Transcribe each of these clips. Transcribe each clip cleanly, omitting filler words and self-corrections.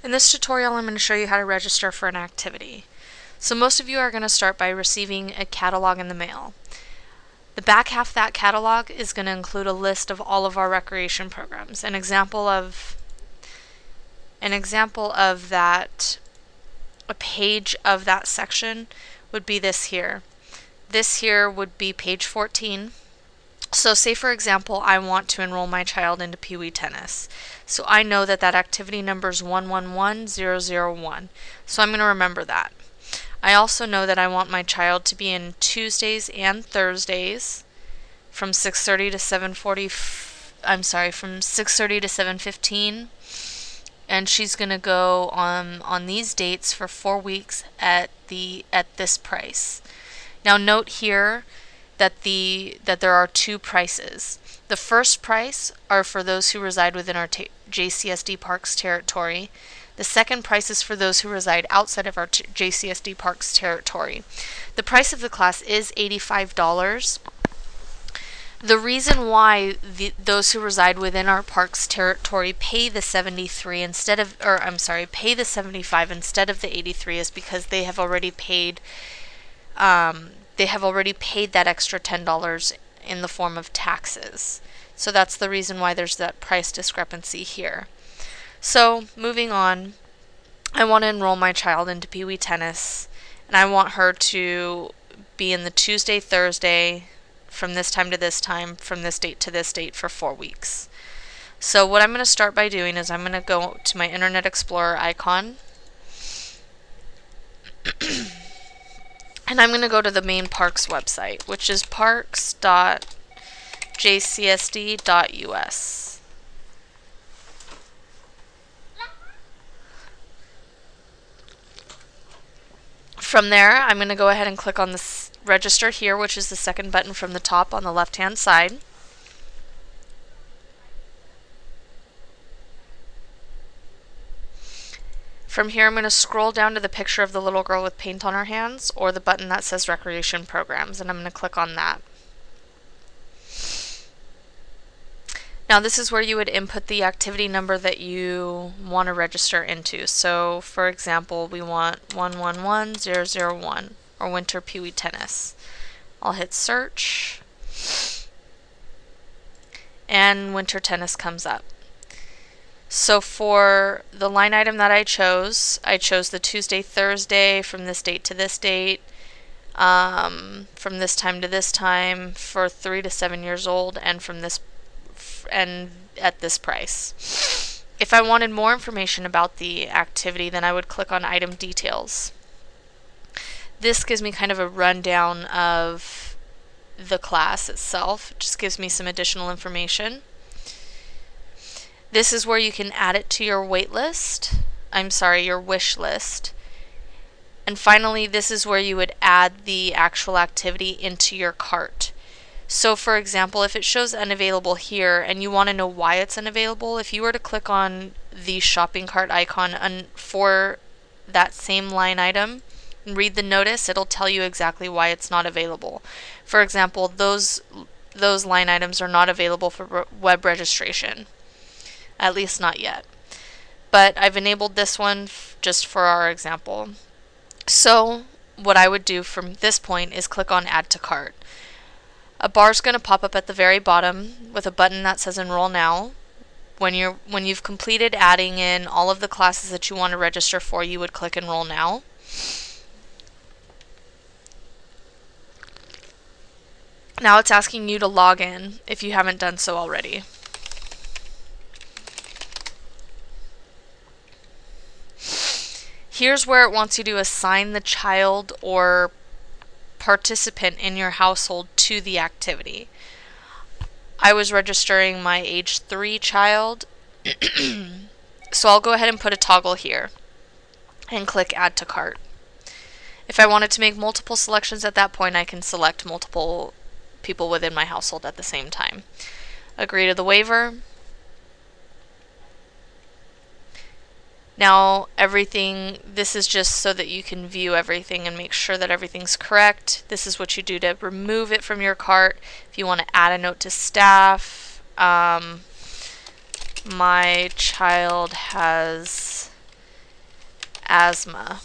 In this tutorial, I'm going to show you how to register for an activity. So most of you are going to start by receiving a catalog in the mail. The back half of that catalog is going to include a list of all of our recreation programs. An example of that, a page of that section would be this here. This here would be page 14. So say for example I want to enroll my child into Pee Wee tennis. So I know that that activity number is 111001. So I'm going to remember that. I also know that I want my child to be in Tuesdays and Thursdays from 6:30 to 7:40 from 6:30 to 7:15, and she's going to go on these dates for 4 weeks at this price. Now note here that there are two prices. The first price are for those who reside within our JCSD Parks territory. The second price is for those who reside outside of our JCSD Parks territory. The price of the class is $85. The reason why those who reside within our parks territory pay the $75 instead of the $83 is because they have already paid that extra $10 in the form of taxes. So that's the reason why there's that price discrepancy here. So moving on, I want to enroll my child into Pee Wee tennis, and I want her to be in the Tuesday, Thursday, from this time to this time, from this date to this date for 4 weeks. So what I'm going to start by doing is I'm going to go to my Internet Explorer icon, and I'm going to go to the main parks website, which is parks.jcsd.us. From there, I'm going to go ahead and click on this register here, which is the second button from the top on the left-hand side. From here, I'm going to scroll down to the picture of the little girl with paint on her hands, or the button that says Recreation Programs, and I'm going to click on that. Now this is where you would input the activity number that you want to register into. So for example, we want 111001, or Winter Pee Wee Tennis. I'll hit search, and Winter Tennis comes up. So for the line item that I chose the Tuesday, Thursday from this date to this date, from this time to this time for 3 to 7 years old, and at this price. If I wanted more information about the activity, then I would click on Item Details. This gives me kind of a rundown of the class itself. It just gives me some additional information. This is where you can add it to your your wish list. And finally, this is where you would add the actual activity into your cart. So for example, if it shows unavailable here and you want to know why it's unavailable, if you were to click on the shopping cart icon for that same line item and read the notice, it'll tell you exactly why it's not available. For example, those line items are not available for web registration, at least not yet. But I've enabled this one just for our example. So what I would do from this point is click on Add to Cart. A bar is going to pop up at the very bottom with a button that says Enroll Now. When you've completed adding in all of the classes that you want to register for, you would click Enroll Now. Now it's asking you to log in if you haven't done so already. Here's where it wants you to assign the child or participant in your household to the activity. I was registering my age 3 child, so I'll go ahead and put a toggle here and click Add to Cart. If I wanted to make multiple selections at that point, I can select multiple people within my household at the same time. Agree to the waiver. Now this is just so that you can view everything and make sure that everything's correct. This is what you do to remove it from your cart. If you want to add a note to staff, my child has asthma.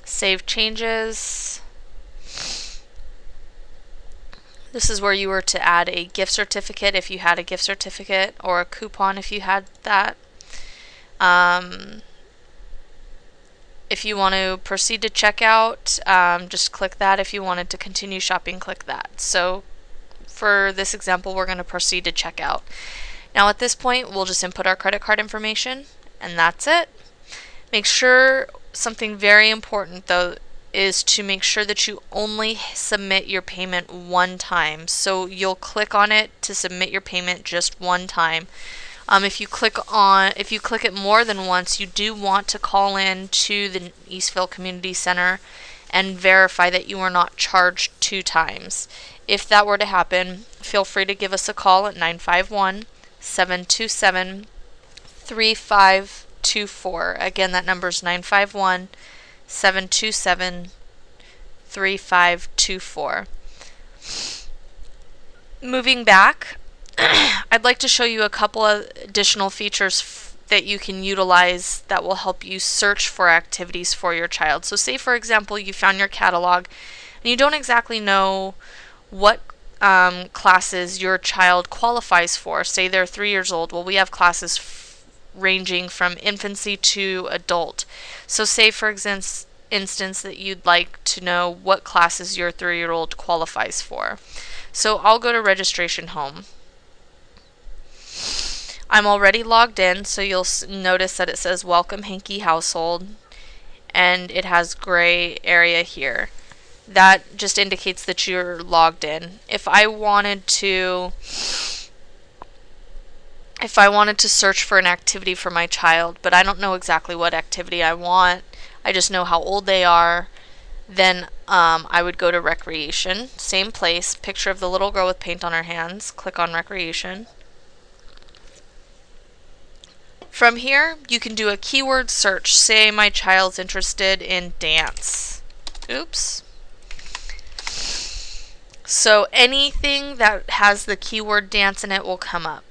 Save changes. This is where you were to add a gift certificate if you had a gift certificate, or a coupon if you had that. If you want to proceed to checkout, just click that. If you wanted to continue shopping, click that. So for this example, we're going to proceed to checkout. Now at this point, we'll just input our credit card information, and that's it. Make sure, something very important though, is to make sure that you only submit your payment one time. So you'll click on it to submit your payment just one time. If you click it more than once, you do want to call in to the Eastville Community Center and verify that you are not charged 2 times. If that were to happen, feel free to give us a call at 951-727-3524. Again, that number is 951-727-3524. Moving back, I'd like to show you a couple of additional features that you can utilize that will help you search for activities for your child. So say for example you found your catalog and you don't exactly know what classes your child qualifies for. Say they're 3 years old. Well, we have classes ranging from infancy to adult. So say for instance that you'd like to know what classes your 3-year-old qualifies for. So I'll go to registration home. I'm already logged in, so you'll notice that it says Welcome Hanky Household, and it has gray area here. That just indicates that you're logged in. If I wanted to search for an activity for my child, but I don't know exactly what activity I want, I just know how old they are, then I would go to recreation, same place, picture of the little girl with paint on her hands, click on recreation. From here, you can do a keyword search. Say my child's interested in dance. Oops. So anything that has the keyword dance in it will come up.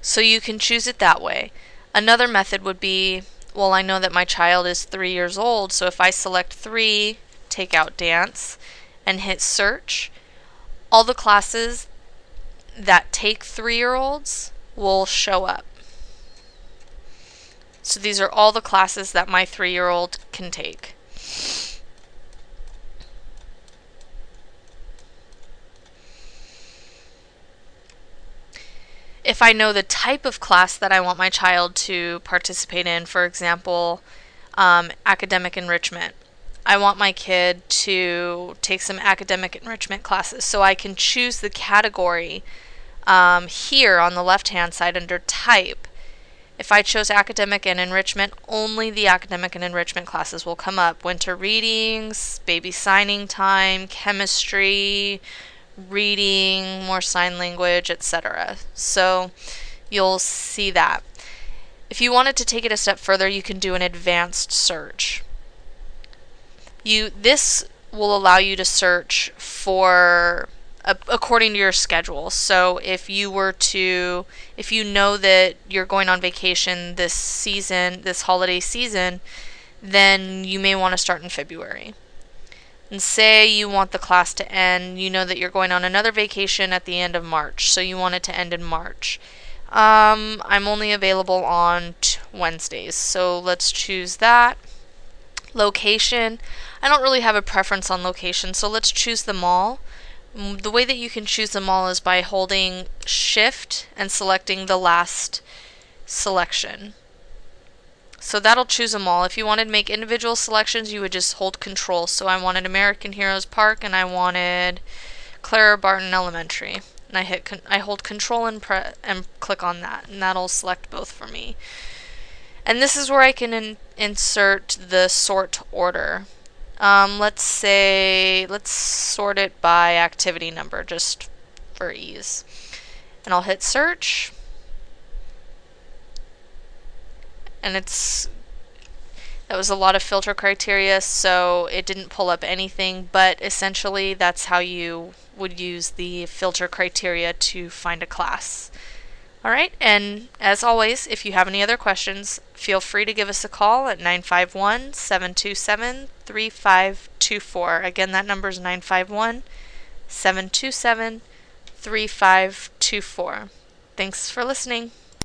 So you can choose it that way. Another method would be, well, I know that my child is 3 years old, so if I select 3, take out dance, and hit search, all the classes that take 3-year-olds will show up. So these are all the classes that my 3-year-old can take. If I know the type of class that I want my child to participate in, for example, academic enrichment, I want my kid to take some academic enrichment classes, so I can choose the category here on the left hand side under type. If I chose academic and enrichment, only the academic and enrichment classes will come up. Winter readings, baby signing time, chemistry, reading, more sign language, etc. So you'll see that. If you wanted to take it a step further, you can do an advanced search. This will allow you to search for according to your schedule. So if you know that you're going on vacation this holiday season, then you may want to start in February. And say you want the class to end, you know that you're going on another vacation at the end of March, so you want it to end in March. I'm only available on Wednesdays, so let's choose that. Location, I don't really have a preference on location, so let's choose them all. The way that you can choose them all is by holding Shift and selecting the last selection. So that'll choose them all. If you wanted to make individual selections, you would just hold Control. So I wanted American Heroes Park and I wanted Clara Barton Elementary. And I hold Control and click on that, and that'll select both for me. And this is where I can insert the sort order. Let's sort it by activity number just for ease. And I'll hit search. And that was a lot of filter criteria, so it didn't pull up anything, but essentially that's how you would use the filter criteria to find a class. All right, and as always, if you have any other questions, feel free to give us a call at 951-727-3524. Again, that number is 951-727-3524. Thanks for listening.